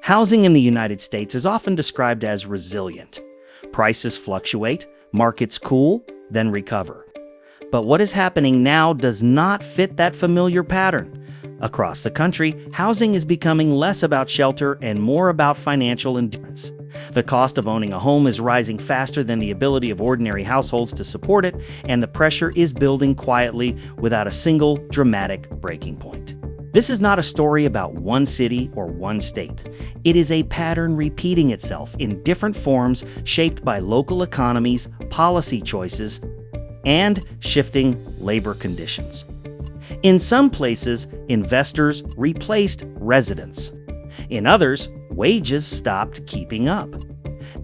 Housing in the United States is often described as resilient. Prices fluctuate, markets cool, then recover. But what is happening now does not fit that familiar pattern. Across the country, housing is becoming less about shelter and more about financial endurance. The cost of owning a home is rising faster than the ability of ordinary households to support it, and the pressure is building quietly without a single dramatic breaking point. This is not a story about one city or one state. It is a pattern repeating itself in different forms shaped by local economies, policy choices, and shifting labor conditions. In some places, investors replaced residents. In others, wages stopped keeping up.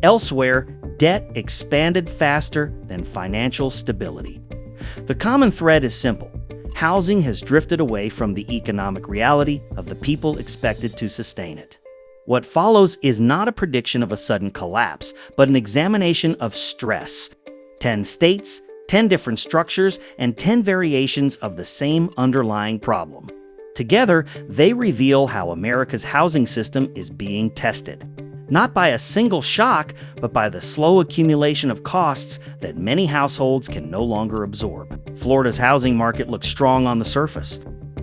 Elsewhere, debt expanded faster than financial stability. The common thread is simple. Housing has drifted away from the economic reality of the people expected to sustain it. What follows is not a prediction of a sudden collapse, but an examination of stress. 10 states, 10 different structures, and 10 variations of the same underlying problem. Together, they reveal how America's housing system is being tested. Not by a single shock, but by the slow accumulation of costs that many households can no longer absorb. Florida's housing market looks strong on the surface.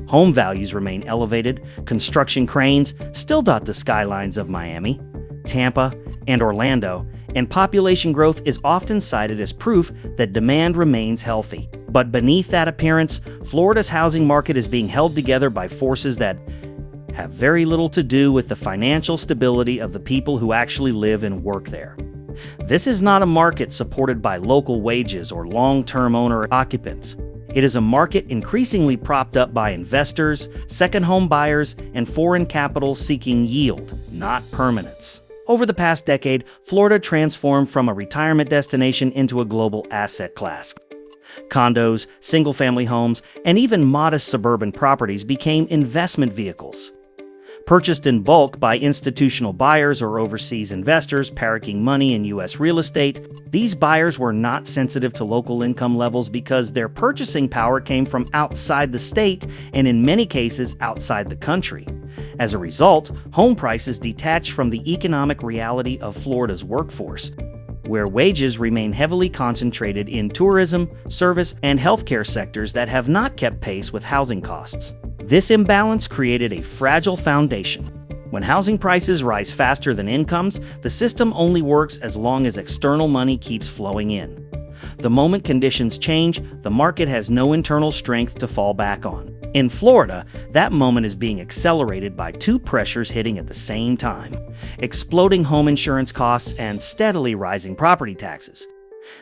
Home values remain elevated, construction cranes still dot the skylines of Miami, Tampa, and Orlando, and population growth is often cited as proof that demand remains healthy. But beneath that appearance, Florida's housing market is being held together by forces that have very little to do with the financial stability of the people who actually live and work there. This is not a market supported by local wages or long-term owner-occupants. It is a market increasingly propped up by investors, second home buyers, and foreign capital seeking yield, not permanence. Over the past decade, Florida transformed from a retirement destination into a global asset class. Condos, single-family homes, and even modest suburban properties became investment vehicles. Purchased in bulk by institutional buyers or overseas investors parking money in U.S. real estate, these buyers were not sensitive to local income levels because their purchasing power came from outside the state and in many cases outside the country. As a result, home prices detached from the economic reality of Florida's workforce, where wages remain heavily concentrated in tourism, service, and healthcare sectors that have not kept pace with housing costs. This imbalance created a fragile foundation. When housing prices rise faster than incomes, the system only works as long as external money keeps flowing in. The moment conditions change, the market has no internal strength to fall back on. In Florida, that moment is being accelerated by two pressures hitting at the same time: exploding home insurance costs and steadily rising property taxes.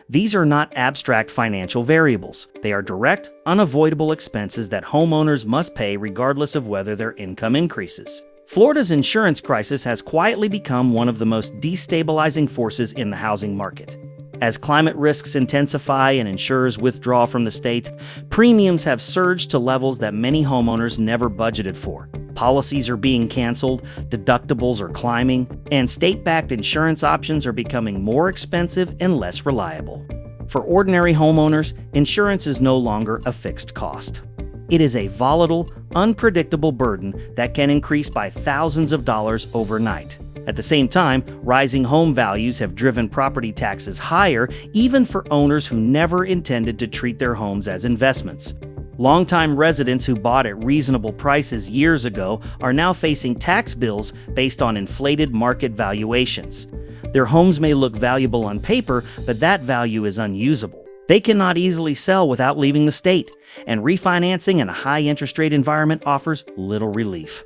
These are not abstract financial variables. They are direct, unavoidable expenses that homeowners must pay regardless of whether their income increases. Florida's insurance crisis has quietly become one of the most destabilizing forces in the housing market. As climate risks intensify and insurers withdraw from the state, premiums have surged to levels that many homeowners never budgeted for. Policies are being canceled, deductibles are climbing, and state-backed insurance options are becoming more expensive and less reliable. For ordinary homeowners, insurance is no longer a fixed cost. It is a volatile, unpredictable burden that can increase by thousands of dollars overnight. At the same time, rising home values have driven property taxes higher, even for owners who never intended to treat their homes as investments. Longtime residents who bought at reasonable prices years ago are now facing tax bills based on inflated market valuations. Their homes may look valuable on paper, but that value is unusable. They cannot easily sell without leaving the state, and refinancing in a high-interest rate environment offers little relief.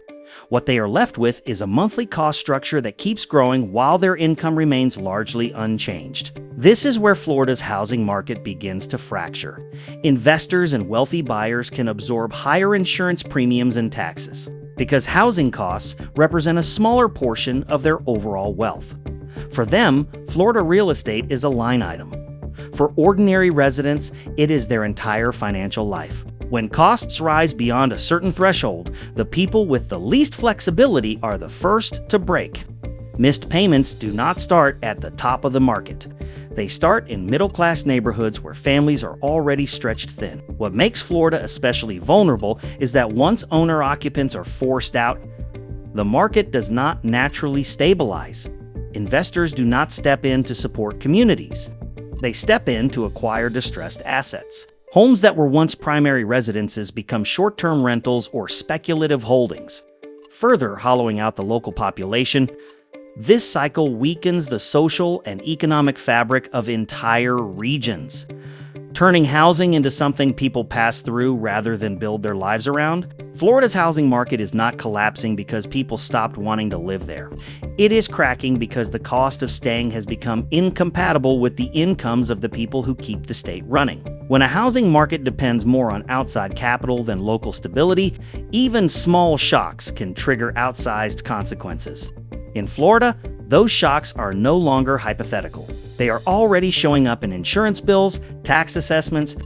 What they are left with is a monthly cost structure that keeps growing while their income remains largely unchanged. This is where Florida's housing market begins to fracture. Investors and wealthy buyers can absorb higher insurance premiums and taxes, because housing costs represent a smaller portion of their overall wealth. For them, Florida real estate is a line item. For ordinary residents, it is their entire financial life. When costs rise beyond a certain threshold, the people with the least flexibility are the first to break. Missed payments do not start at the top of the market. They start in middle-class neighborhoods where families are already stretched thin. What makes Florida especially vulnerable is that once owner-occupants are forced out, The market does not naturally stabilize. Investors do not step in to support communities. They step in to acquire distressed assets. Homes that were once primary residences become short-term rentals or speculative holdings, further hollowing out the local population. This cycle weakens the social and economic fabric of entire regions, turning housing into something people pass through rather than build their lives around. Florida's housing market is not collapsing because people stopped wanting to live there. It is cracking because the cost of staying has become incompatible with the incomes of the people who keep the state running. When a housing market depends more on outside capital than local stability, even small shocks can trigger outsized consequences. In Florida, those shocks are no longer hypothetical. They are already showing up in insurance bills, tax assessments,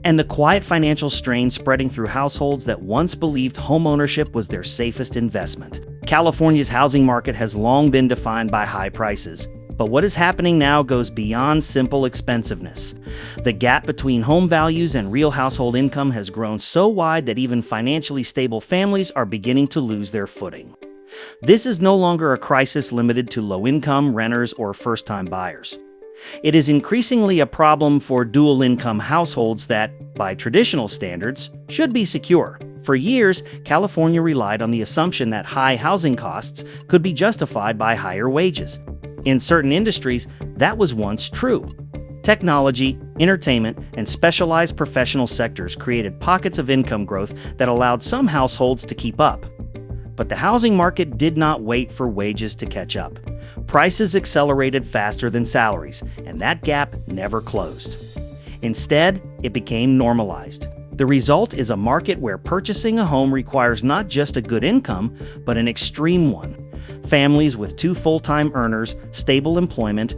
and the quiet financial strain spreading through households that once believed homeownership was their safest investment. California's housing market has long been defined by high prices, but what is happening now goes beyond simple expensiveness. The gap between home values and real household income has grown so wide that even financially stable families are beginning to lose their footing. This is no longer a crisis limited to low-income renters or first-time buyers. It is increasingly a problem for dual-income households that, by traditional standards, should be secure. For years, California relied on the assumption that high housing costs could be justified by higher wages. In certain industries, that was once true. Technology, entertainment, and specialized professional sectors created pockets of income growth that allowed some households to keep up. But the housing market did not wait for wages to catch up. Prices accelerated faster than salaries, and that gap never closed. Instead, it became normalized. The result is a market where purchasing a home requires not just a good income, but an extreme one. Families with 2 full-time earners, stable employment,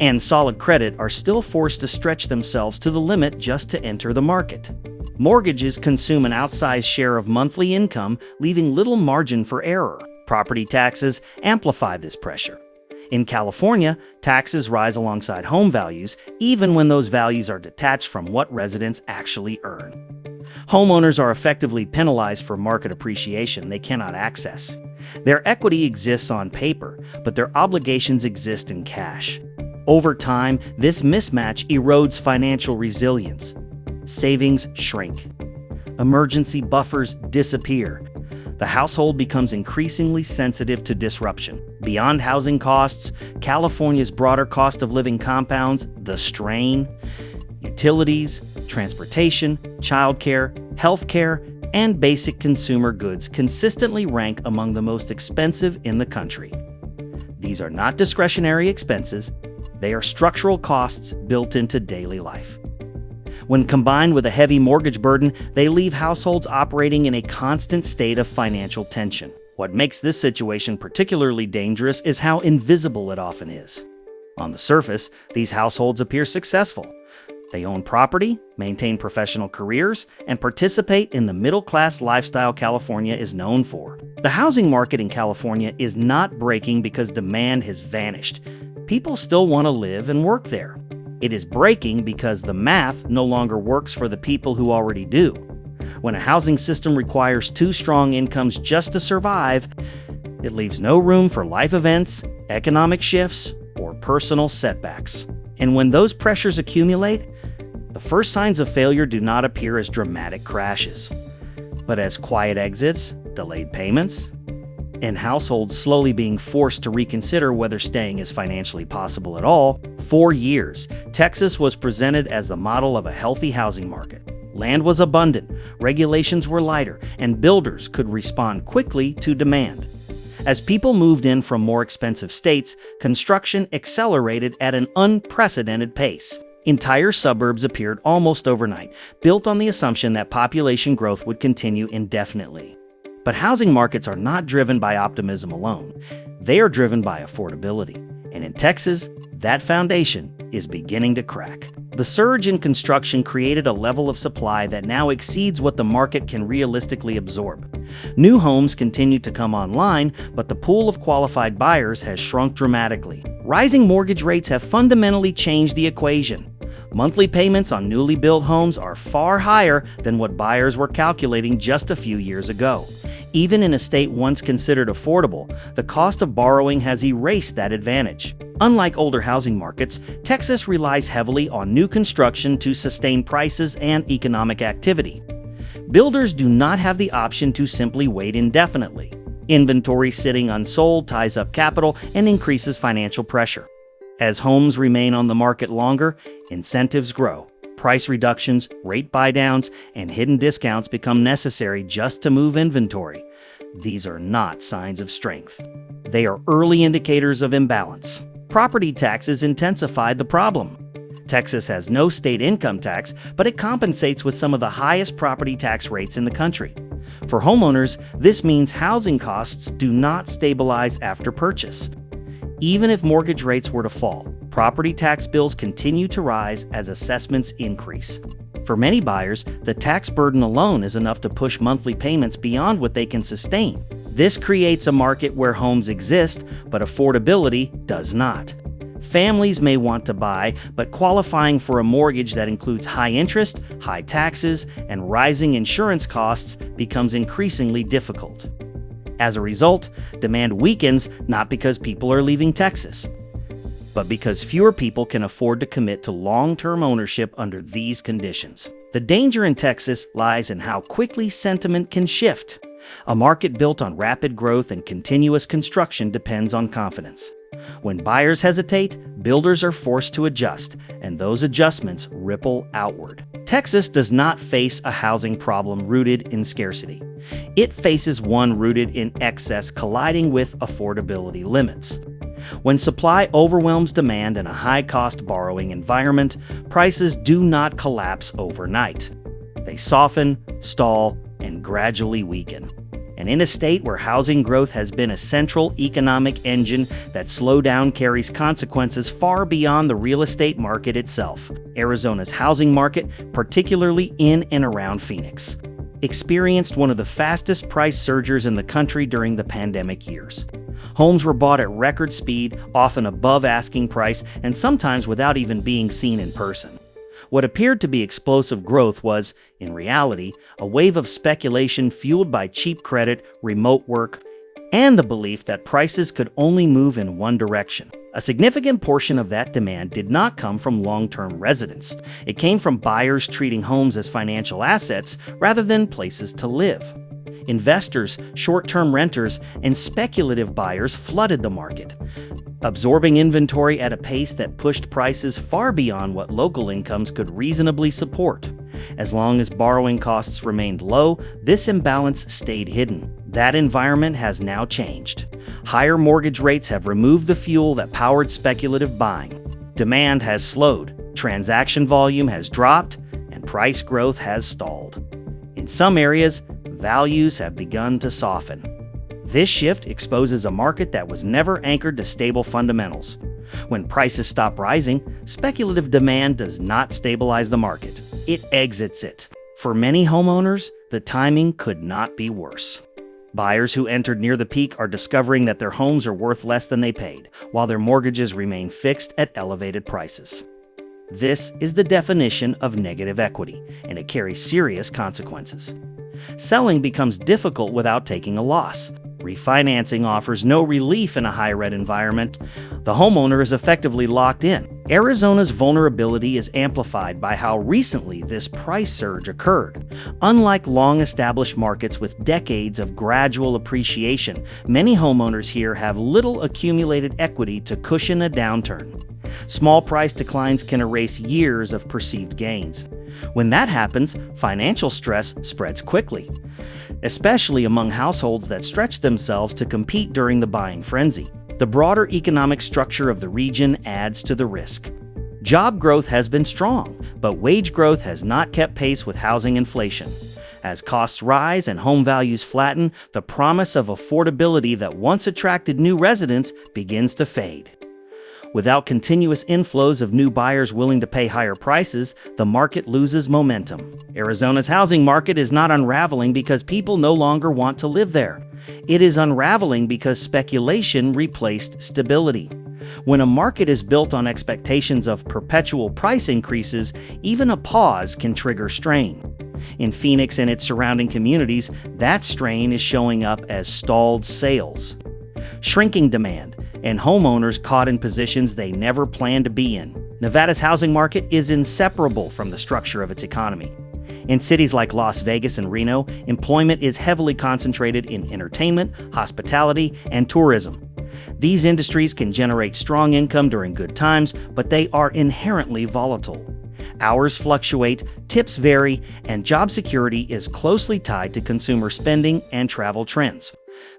and solid credit are still forced to stretch themselves to the limit just to enter the market. Mortgages consume an outsized share of monthly income, leaving little margin for error. Property taxes amplify this pressure. In California, taxes rise alongside home values, even when those values are detached from what residents actually earn. Homeowners are effectively penalized for market appreciation they cannot access. Their equity exists on paper, but their obligations exist in cash. Over time, this mismatch erodes financial resilience. Savings shrink. Emergency buffers disappear. The household becomes increasingly sensitive to disruption. Beyond housing costs, California's broader cost of living compounds the strain. Utilities, transportation, childcare, healthcare, and basic consumer goods consistently rank among the most expensive in the country. These are not discretionary expenses. They are structural costs built into daily life. When combined with a heavy mortgage burden, they leave households operating in a constant state of financial tension. What makes this situation particularly dangerous is how invisible it often is. On the surface, these households appear successful. They own property, maintain professional careers, and participate in the middle-class lifestyle California is known for. The housing market in California is not breaking because demand has vanished. People still want to live and work there. It is breaking because the math no longer works for the people who already do. When a housing system requires 2 strong incomes just to survive, it leaves no room for life events, economic shifts, or personal setbacks. And when those pressures accumulate, the first signs of failure do not appear as dramatic crashes, but as quiet exits, delayed payments, and households slowly being forced to reconsider whether staying is financially possible at all. For years, Texas was presented as the model of a healthy housing market. Land was abundant, regulations were lighter, and builders could respond quickly to demand. As people moved in from more expensive states, construction accelerated at an unprecedented pace. Entire suburbs appeared almost overnight, built on the assumption that population growth would continue indefinitely. But housing markets are not driven by optimism alone. They are driven by affordability. And in Texas, that foundation is beginning to crack. The surge in construction created a level of supply that now exceeds what the market can realistically absorb. New homes continue to come online, but the pool of qualified buyers has shrunk dramatically. Rising mortgage rates have fundamentally changed the equation. Monthly payments on newly built homes are far higher than what buyers were calculating just a few years ago. Even in a state once considered affordable, the cost of borrowing has erased that advantage. Unlike older housing markets, Texas relies heavily on new construction to sustain prices and economic activity. Builders do not have the option to simply wait indefinitely. Inventory sitting unsold ties up capital and increases financial pressure. As homes remain on the market longer, incentives grow. Price reductions, rate buydowns, and hidden discounts become necessary just to move inventory. These are not signs of strength. They are early indicators of imbalance. Property taxes intensify the problem. Texas has no state income tax, but it compensates with some of the highest property tax rates in the country. For homeowners, this means housing costs do not stabilize after purchase. Even if mortgage rates were to fall, property tax bills continue to rise as assessments increase. For many buyers, the tax burden alone is enough to push monthly payments beyond what they can sustain. This creates a market where homes exist, but affordability does not. Families may want to buy, but qualifying for a mortgage that includes high interest, high taxes, and rising insurance costs becomes increasingly difficult. As a result, demand weakens not because people are leaving Texas, but because fewer people can afford to commit to long-term ownership under these conditions. The danger in Texas lies in how quickly sentiment can shift. A market built on rapid growth and continuous construction depends on confidence. When buyers hesitate, builders are forced to adjust, and those adjustments ripple outward. Texas does not face a housing problem rooted in scarcity. It faces one rooted in excess colliding with affordability limits. When supply overwhelms demand in a high-cost borrowing environment, prices do not collapse overnight. They soften, stall, and gradually weaken. And in a state where housing growth has been a central economic engine, that slowdown carries consequences far beyond the real estate market itself. Arizona's housing market, particularly in and around Phoenix, experienced one of the fastest price surges in the country during the pandemic years. Homes were bought at record speed, often above asking price, and sometimes without even being seen in person. What appeared to be explosive growth was, in reality, a wave of speculation fueled by cheap credit, remote work, and the belief that prices could only move in one direction. A significant portion of that demand did not come from long-term residents. It came from buyers treating homes as financial assets rather than places to live. Investors, short-term renters, and speculative buyers flooded the market, absorbing inventory at a pace that pushed prices far beyond what local incomes could reasonably support. As long as borrowing costs remained low, this imbalance stayed hidden. That environment has now changed. Higher mortgage rates have removed the fuel that powered speculative buying. Demand has slowed, transaction volume has dropped, and price growth has stalled. In some areas, values have begun to soften. This shift exposes a market that was never anchored to stable fundamentals. When prices stop rising, speculative demand does not stabilize the market. It exits it. For many homeowners, the timing could not be worse. Buyers who entered near the peak are discovering that their homes are worth less than they paid, while their mortgages remain fixed at elevated prices. This is the definition of negative equity, and it carries serious consequences. Selling becomes difficult without taking a loss. Refinancing offers no relief in a high-rate environment. The homeowner is effectively locked in. Arizona's vulnerability is amplified by how recently this price surge occurred. Unlike long-established markets with decades of gradual appreciation, many homeowners here have little accumulated equity to cushion a downturn. Small price declines can erase years of perceived gains. When that happens, financial stress spreads quickly, especially among households that stretch themselves to compete during the buying frenzy. The broader economic structure of the region adds to the risk. Job growth has been strong, but wage growth has not kept pace with housing inflation. As costs rise and home values flatten, the promise of affordability that once attracted new residents begins to fade. Without continuous inflows of new buyers willing to pay higher prices, the market loses momentum. Arizona's housing market is not unraveling because people no longer want to live there. It is unraveling because speculation replaced stability. When a market is built on expectations of perpetual price increases, even a pause can trigger strain. In Phoenix and its surrounding communities, that strain is showing up as stalled sales, shrinking demand, and homeowners caught in positions they never planned to be in. Nevada's housing market is inseparable from the structure of its economy. In cities like Las Vegas and Reno, employment is heavily concentrated in entertainment, hospitality, and tourism. These industries can generate strong income during good times, but they are inherently volatile. Hours fluctuate, tips vary, and job security is closely tied to consumer spending and travel trends.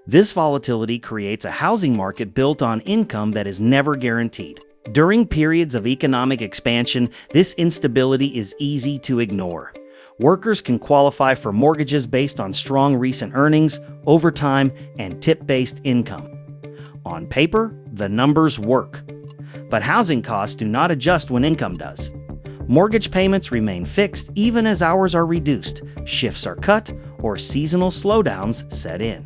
This volatility creates a housing market built on income that is never guaranteed. During periods of economic expansion, this instability is easy to ignore. Workers can qualify for mortgages based on strong recent earnings, overtime, and tip-based income. On paper, the numbers work. But housing costs do not adjust when income does. Mortgage payments remain fixed even as hours are reduced, shifts are cut, or seasonal slowdowns set in.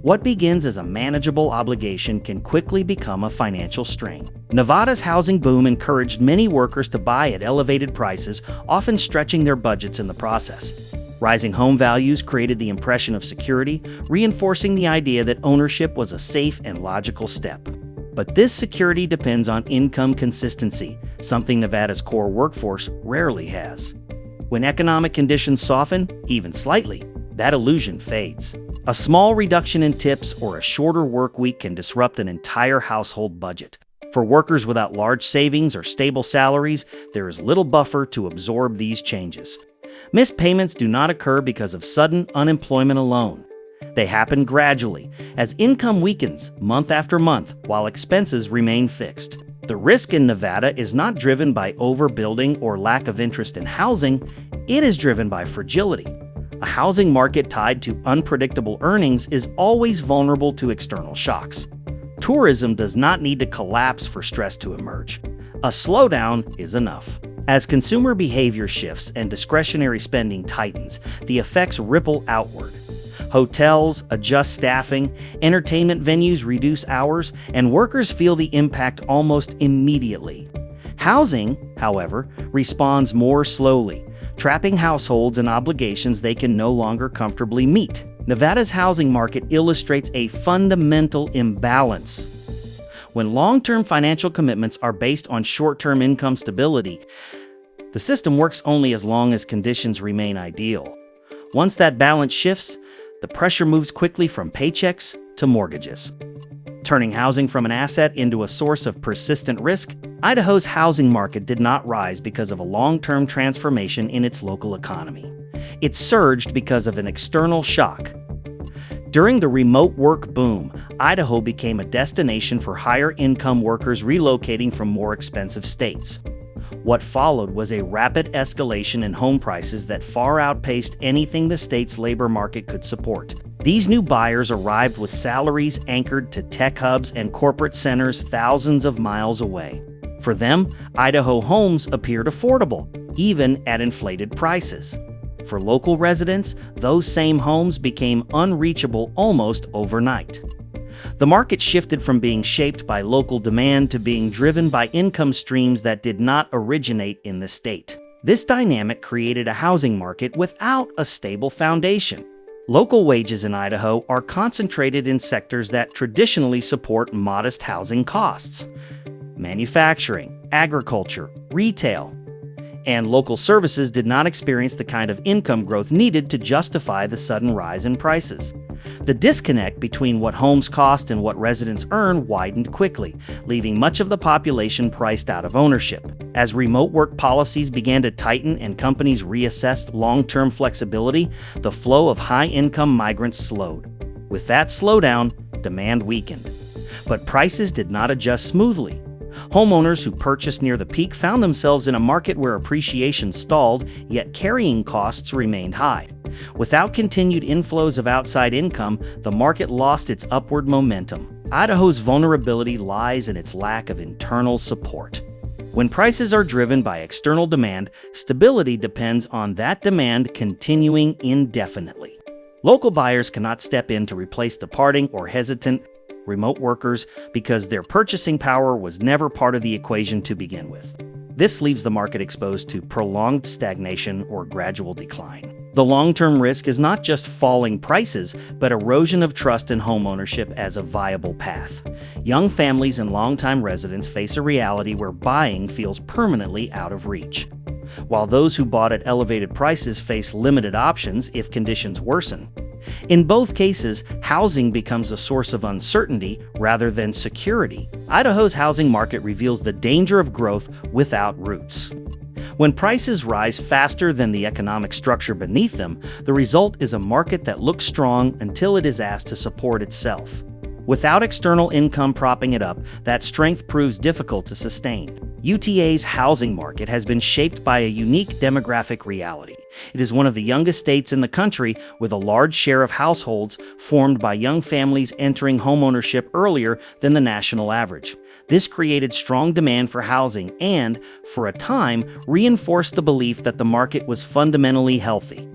What begins as a manageable obligation can quickly become a financial strain. Nevada's housing boom encouraged many workers to buy at elevated prices, often stretching their budgets in the process. Rising home values created the impression of security, reinforcing the idea that ownership was a safe and logical step. But this security depends on income consistency, something Nevada's core workforce rarely has. When economic conditions soften, even slightly, that illusion fades. A small reduction in tips or a shorter work week can disrupt an entire household budget. For workers without large savings or stable salaries, there is little buffer to absorb these changes. Missed payments do not occur because of sudden unemployment alone. They happen gradually, as income weakens month after month while expenses remain fixed. The risk in Nevada is not driven by overbuilding or lack of interest in housing, it is driven by fragility. A housing market tied to unpredictable earnings is always vulnerable to external shocks. Tourism does not need to collapse for stress to emerge. A slowdown is enough. As consumer behavior shifts and discretionary spending tightens, the effects ripple outward. Hotels adjust staffing, entertainment venues reduce hours, and workers feel the impact almost immediately. Housing, however, responds more slowly, trapping households in obligations they can no longer comfortably meet. Nevada's housing market illustrates a fundamental imbalance. When long-term financial commitments are based on short-term income stability, the system works only as long as conditions remain ideal. Once that balance shifts, the pressure moves quickly from paychecks to mortgages. Turning housing from an asset into a source of persistent risk, Idaho's housing market did not rise because of a long-term transformation in its local economy. It surged because of an external shock. During the remote work boom, Idaho became a destination for higher-income workers relocating from more expensive states. What followed was a rapid escalation in home prices that far outpaced anything the state's labor market could support. These new buyers arrived with salaries anchored to tech hubs and corporate centers thousands of miles away. For them, Idaho homes appeared affordable, even at inflated prices. For local residents, those same homes became unreachable almost overnight. The market shifted from being shaped by local demand to being driven by income streams that did not originate in the state. This dynamic created a housing market without a stable foundation. Local wages in Idaho are concentrated in sectors that traditionally support modest housing costs: manufacturing, agriculture, retail. And local services did not experience the kind of income growth needed to justify the sudden rise in prices. The disconnect between what homes cost and what residents earn widened quickly, leaving much of the population priced out of ownership. As remote work policies began to tighten and companies reassessed long-term flexibility, the flow of high-income migrants slowed. With that slowdown, demand weakened. But prices did not adjust smoothly. Homeowners who purchased near the peak found themselves in a market where appreciation stalled, yet carrying costs remained high. Without continued inflows of outside income, the market lost its upward momentum. Idaho's vulnerability lies in its lack of internal support. When prices are driven by external demand, stability depends on that demand continuing indefinitely. Local buyers cannot step in to replace departing or hesitant remote workers, because their purchasing power was never part of the equation to begin with. This leaves the market exposed to prolonged stagnation or gradual decline. The long-term risk is not just falling prices, but erosion of trust in homeownership as a viable path. Young families and longtime residents face a reality where buying feels permanently out of reach, while those who bought at elevated prices face limited options if conditions worsen. In both cases, housing becomes a source of uncertainty rather than security. Idaho's housing market reveals the danger of growth without roots. When prices rise faster than the economic structure beneath them, the result is a market that looks strong until it is asked to support itself. Without external income propping it up, that strength proves difficult to sustain. UTA's housing market has been shaped by a unique demographic reality. It is one of the youngest states in the country, with a large share of households formed by young families entering homeownership earlier than the national average. This created strong demand for housing and, for a time, reinforced the belief that the market was fundamentally healthy.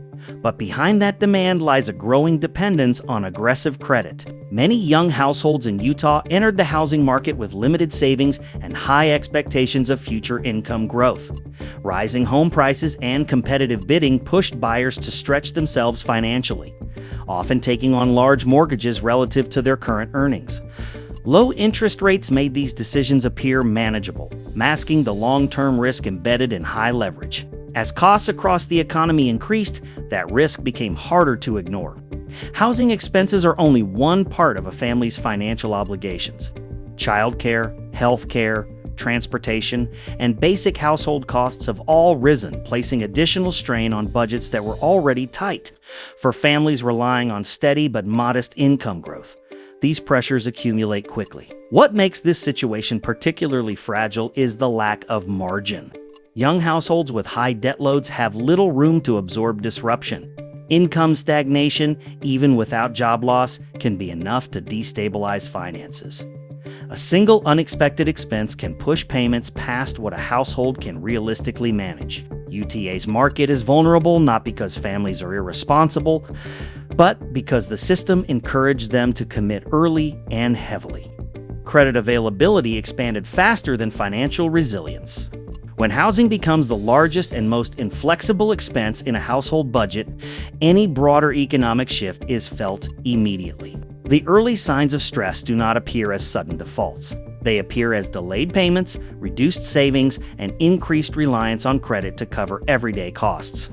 But behind that demand lies a growing dependence on aggressive credit. Many young households in Utah entered the housing market with limited savings and high expectations of future income growth. Rising home prices and competitive bidding pushed buyers to stretch themselves financially, often taking on large mortgages relative to their current earnings. Low interest rates made these decisions appear manageable, masking the long-term risk embedded in high leverage. As costs across the economy increased, that risk became harder to ignore. Housing expenses are only one part of a family's financial obligations. Childcare, healthcare, transportation, and basic household costs have all risen, placing additional strain on budgets that were already tight. For families relying on steady but modest income growth, these pressures accumulate quickly. What makes this situation particularly fragile is the lack of margin. Young households with high debt loads have little room to absorb disruption. Income stagnation, even without job loss, can be enough to destabilize finances. A single unexpected expense can push payments past what a household can realistically manage. UTA's market is vulnerable not because families are irresponsible, but because the system encouraged them to commit early and heavily. Credit availability expanded faster than financial resilience. When housing becomes the largest and most inflexible expense in a household budget, any broader economic shift is felt immediately. The early signs of stress do not appear as sudden defaults. They appear as delayed payments, reduced savings, and increased reliance on credit to cover everyday costs.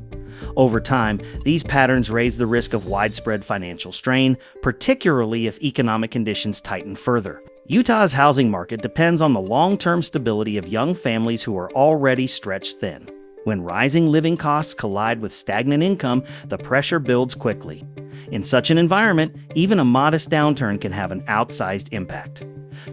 Over time, these patterns raise the risk of widespread financial strain, particularly if economic conditions tighten further. Utah's housing market depends on the long-term stability of young families who are already stretched thin. When rising living costs collide with stagnant income, the pressure builds quickly. In such an environment, even a modest downturn can have an outsized impact.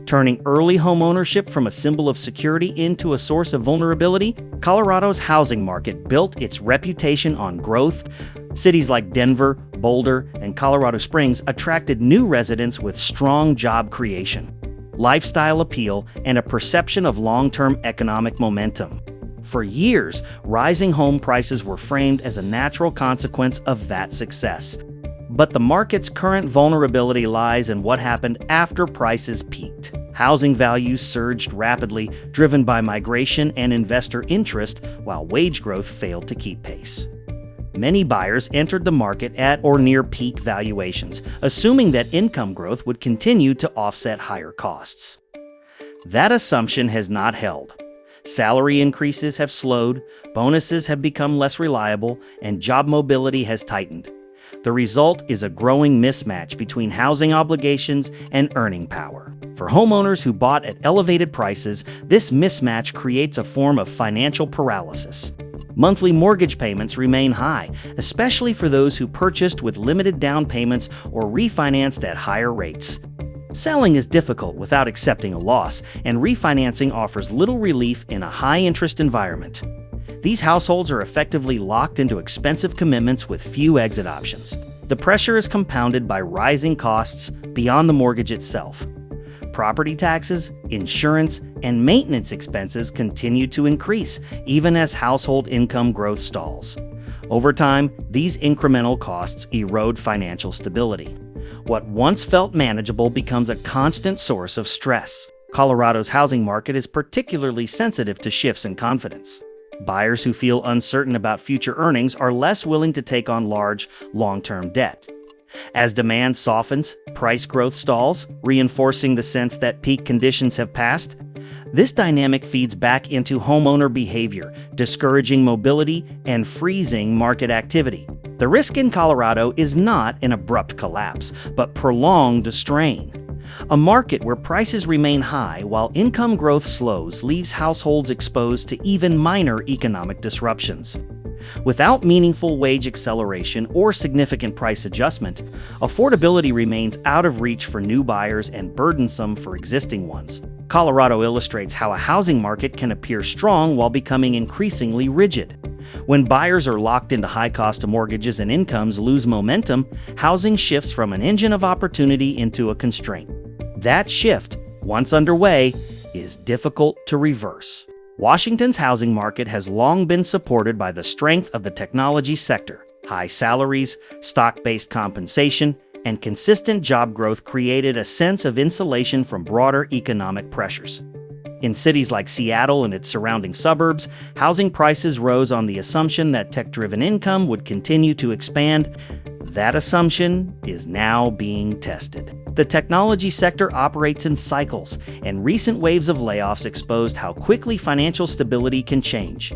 Turning early homeownership from a symbol of security into a source of vulnerability, Colorado's housing market built its reputation on growth. Cities like Denver, Boulder, and Colorado Springs attracted new residents with strong job creation, lifestyle appeal, and a perception of long-term economic momentum. For years, rising home prices were framed as a natural consequence of that success. But the market's current vulnerability lies in what happened after prices peaked. Housing values surged rapidly, driven by migration and investor interest, while wage growth failed to keep pace. Many buyers entered the market at or near peak valuations, assuming that income growth would continue to offset higher costs. That assumption has not held. Salary increases have slowed, bonuses have become less reliable, and job mobility has tightened. The result is a growing mismatch between housing obligations and earning power. For homeowners who bought at elevated prices, this mismatch creates a form of financial paralysis. Monthly mortgage payments remain high, especially for those who purchased with limited down payments or refinanced at higher rates. Selling is difficult without accepting a loss, and refinancing offers little relief in a high-interest environment. These households are effectively locked into expensive commitments with few exit options. The pressure is compounded by rising costs beyond the mortgage itself. Property taxes, insurance, and maintenance expenses continue to increase, even as household income growth stalls. Over time, these incremental costs erode financial stability. What once felt manageable becomes a constant source of stress. Colorado's housing market is particularly sensitive to shifts in confidence. Buyers who feel uncertain about future earnings are less willing to take on large, long-term debt. As demand softens, price growth stalls, reinforcing the sense that peak conditions have passed. This dynamic feeds back into homeowner behavior, discouraging mobility and freezing market activity. The risk in Colorado is not an abrupt collapse, but prolonged strain. A market where prices remain high while income growth slows leaves households exposed to even minor economic disruptions. Without meaningful wage acceleration or significant price adjustment, affordability remains out of reach for new buyers and burdensome for existing ones. Colorado illustrates how a housing market can appear strong while becoming increasingly rigid. When buyers are locked into high-cost mortgages and incomes lose momentum, housing shifts from an engine of opportunity into a constraint. That shift, once underway, is difficult to reverse. Washington's housing market has long been supported by the strength of the technology sector. High salaries, stock-based compensation, and consistent job growth created a sense of insulation from broader economic pressures. In cities like Seattle and its surrounding suburbs, housing prices rose on the assumption that tech-driven income would continue to expand. That assumption is now being tested. The technology sector operates in cycles, and recent waves of layoffs exposed how quickly financial stability can change.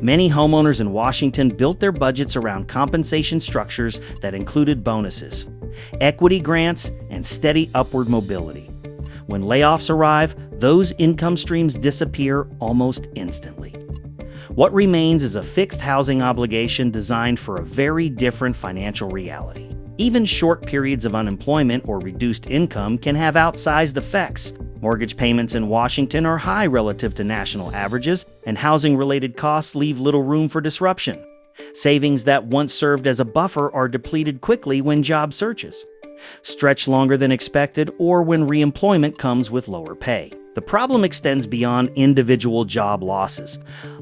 Many homeowners in Washington built their budgets around compensation structures that included bonuses, equity grants, and steady upward mobility. When layoffs arrive, those income streams disappear almost instantly. What remains is a fixed housing obligation designed for a very different financial reality. Even short periods of unemployment or reduced income can have outsized effects. Mortgage payments in Washington are high relative to national averages, and housing-related costs leave little room for disruption. Savings that once served as a buffer are depleted quickly when job searches stretch longer than expected or when reemployment comes with lower pay. The problem extends beyond individual job losses.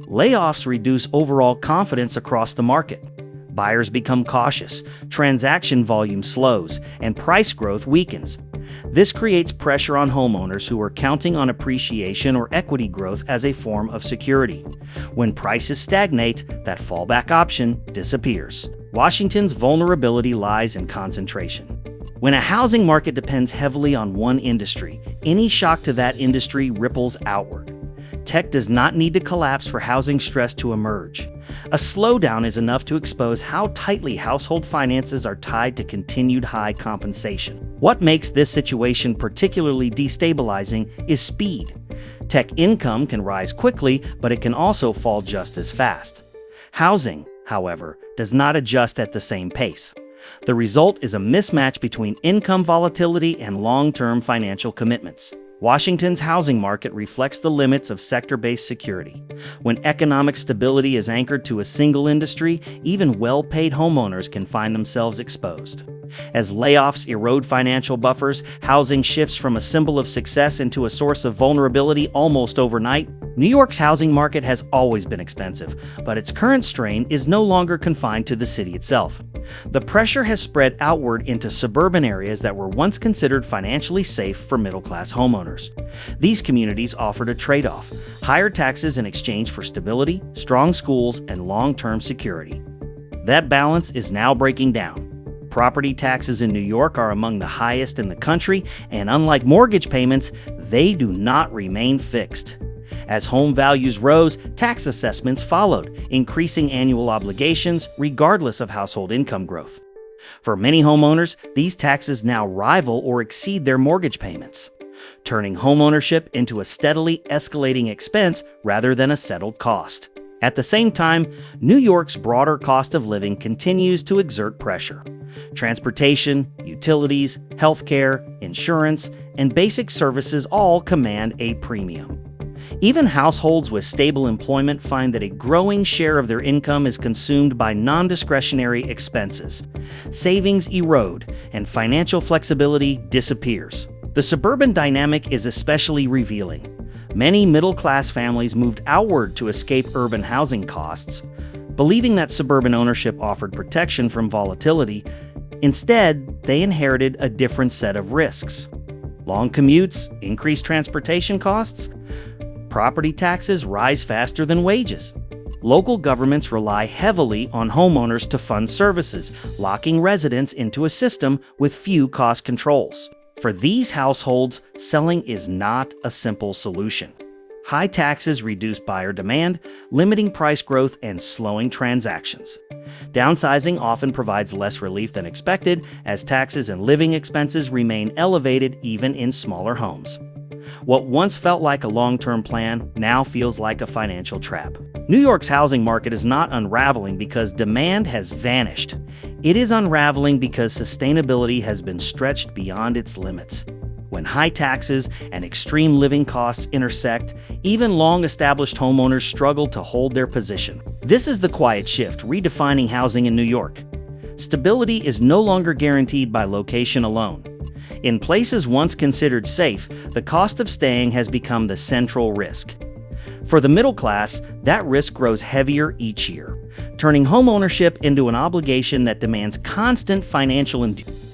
Layoffs reduce overall confidence across the market. Buyers become cautious, transaction volume slows, and price growth weakens. This creates pressure on homeowners who are counting on appreciation or equity growth as a form of security. When prices stagnate, that fallback option disappears. Washington's vulnerability lies in concentration. When a housing market depends heavily on one industry, any shock to that industry ripples outward. Tech does not need to collapse for housing stress to emerge. A slowdown is enough to expose how tightly household finances are tied to continued high compensation. What makes this situation particularly destabilizing is speed. Tech income can rise quickly, but it can also fall just as fast. Housing, however, does not adjust at the same pace. The result is a mismatch between income volatility and long-term financial commitments. Washington's housing market reflects the limits of sector-based security. When economic stability is anchored to a single industry, even well-paid homeowners can find themselves exposed. As layoffs erode financial buffers, housing shifts from a symbol of success into a source of vulnerability almost overnight. New York's housing market has always been expensive, but its current strain is no longer confined to the city itself. The pressure has spread outward into suburban areas that were once considered financially safe for middle-class homeowners. These communities offered a trade-off: higher taxes in exchange for stability, strong schools, and long-term security. That balance is now breaking down. Property taxes in New York are among the highest in the country, and unlike mortgage payments, they do not remain fixed. As home values rose, tax assessments followed, increasing annual obligations regardless of household income growth. For many homeowners, these taxes now rival or exceed their mortgage payments, turning homeownership into a steadily escalating expense rather than a settled cost. At the same time, New York's broader cost of living continues to exert pressure. Transportation, utilities, healthcare, insurance, and basic services all command a premium. Even households with stable employment find that a growing share of their income is consumed by non-discretionary expenses. Savings erode, and financial flexibility disappears. The suburban dynamic is especially revealing. Many middle-class families moved outward to escape urban housing costs, believing that suburban ownership offered protection from volatility. Instead, they inherited a different set of risks. Long commutes, increased transportation costs, property taxes rise faster than wages. Local governments rely heavily on homeowners to fund services, locking residents into a system with few cost controls. For these households, selling is not a simple solution. High taxes reduce buyer demand, limiting price growth and slowing transactions. Downsizing often provides less relief than expected, as taxes and living expenses remain elevated even in smaller homes. What once felt like a long-term plan now feels like a financial trap. New York's housing market is not unraveling because demand has vanished. It is unraveling because sustainability has been stretched beyond its limits. When high taxes and extreme living costs intersect, even long-established homeowners struggle to hold their position. This is the quiet shift redefining housing in New York. Stability is no longer guaranteed by location alone. In places once considered safe, the cost of staying has become the central risk. For the middle class, that risk grows heavier each year, turning homeownership into an obligation that demands constant financial endurance.